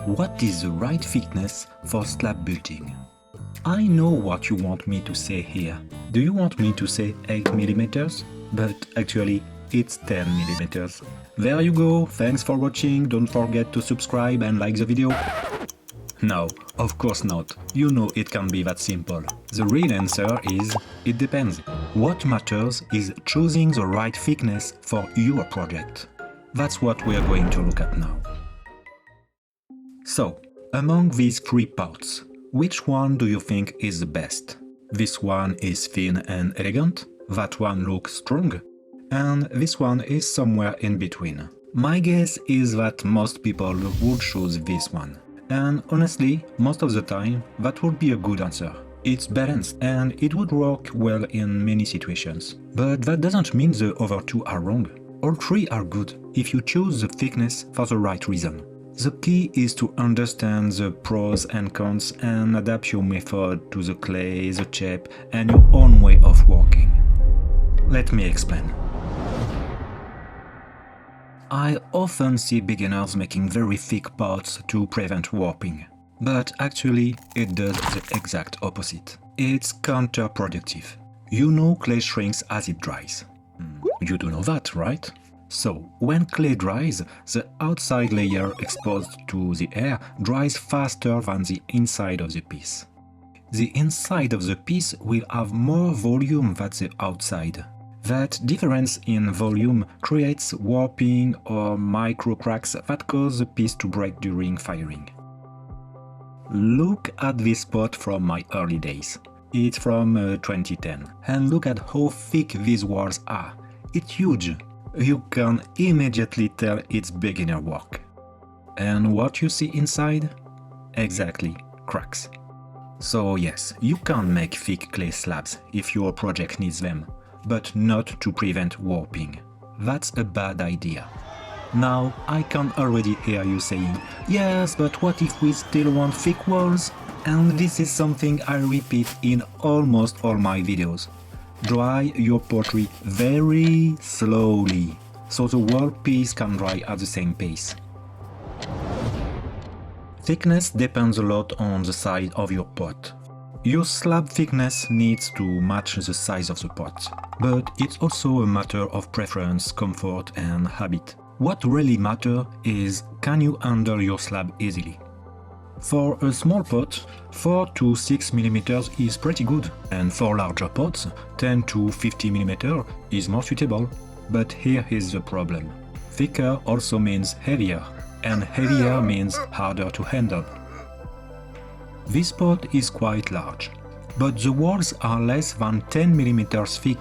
What is the right thickness for slab building? I know what you want me to say here. Do you want me to say 8 mm? But actually it's 10 mm. There you go, thanks for watching, don't forget to subscribe and like the video. No, of course not. You know it can be that simple. The real answer is, it depends. What matters is choosing the right thickness for your project. That's what we are going to look at now. So, among these three parts, which one do you think is the best? This one is thin and elegant, that one looks strong, and this one is somewhere in between. My guess is that most people would choose this one. And honestly, most of the time, that would be a good answer. It's balanced and it would work well in many situations. But that doesn't mean the other two are wrong. All three are good if you choose the thickness for the right reason. The key is to understand the pros and cons and adapt your method to the clay, the shape, and your own way of working. Let me explain. I often see beginners making very thick pots to prevent warping. But actually, it does the exact opposite. It's counterproductive. You know clay shrinks as it dries. You do know that, right? So, when clay dries, the outside layer exposed to the air dries faster than the inside of the piece. The inside of the piece will have more volume than the outside. That difference in volume creates warping or micro cracks that cause the piece to break during firing. Look at this pot from my early days. It's from 2010, and look at how thick these walls are. It's huge. You can immediately tell it's beginner work. And what you see inside? Exactly, cracks. So yes, you can make thick clay slabs if your project needs them, but not to prevent warping. That's a bad idea. Now, I can already hear you saying, yes, but what if we still want thick walls? And this is something I repeat in almost all my videos. Dry your pottery very slowly, so the whole piece can dry at the same pace. Thickness depends a lot on the size of your pot. Your slab thickness needs to match the size of the pot, but it's also a matter of preference, comfort and habit. What really matters is, can you handle your slab easily? For a small pot, 4 to 6 mm is pretty good, and for larger pots, 10 to 50 mm is more suitable. But here is the problem. Thicker also means heavier, and heavier means harder to handle. This pot is quite large, but the walls are less than 10 mm thick.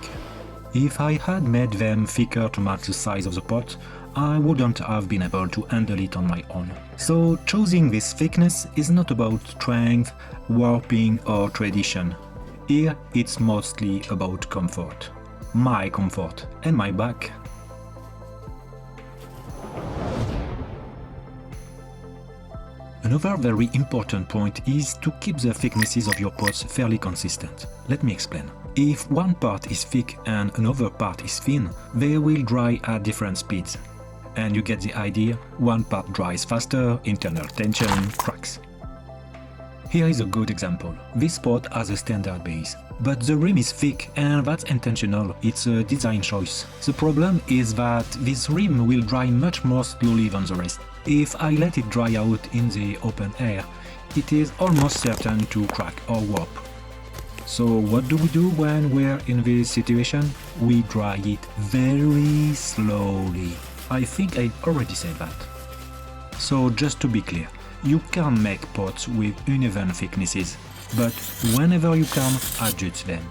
If I had made them thicker to match the size of the pot, I wouldn't have been able to handle it on my own. So choosing this thickness is not about strength, warping or tradition. Here it's mostly about comfort. My comfort and my back. Another very important point is to keep the thicknesses of your pots fairly consistent. Let me explain. If one part is thick and another part is thin, they will dry at different speeds. And you get the idea, one part dries faster, internal tension, cracks. Here is a good example. This pot has a standard base, but the rim is thick and that's intentional, it's a design choice. The problem is that this rim will dry much more slowly than the rest. If I let it dry out in the open air, it is almost certain to crack or warp. So what do we do when we're in this situation? We dry it very slowly. I think I already said that. So just to be clear, you can make pots with uneven thicknesses, but whenever you can, adjust them.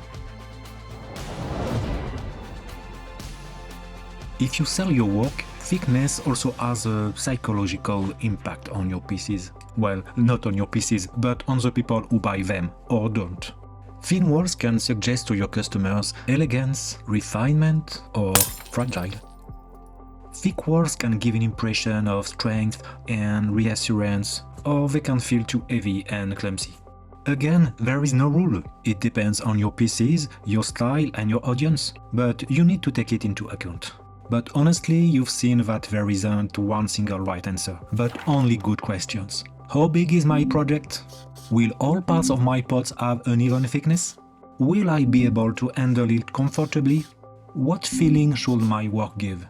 If you sell your work, thickness also has a psychological impact on your pieces. Well, not on your pieces, but on the people who buy them or don't. Thin walls can suggest to your customers elegance, refinement, or fragile. Thick walls can give an impression of strength and reassurance, or they can feel too heavy and clumsy. Again, there is no rule. It depends on your pieces, your style and your audience, but you need to take it into account. But honestly, you've seen that there isn't one single right answer, but only good questions. How big is my project? Will all parts of my pots have an even thickness? Will I be able to handle it comfortably? What feeling should my work give?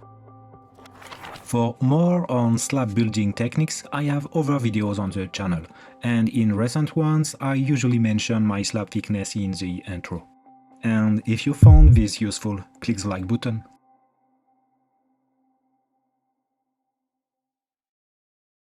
For more on slab building techniques, I have other videos on the channel, and in recent ones I usually mention my slab thickness in the intro. And if you found this useful, click the like button.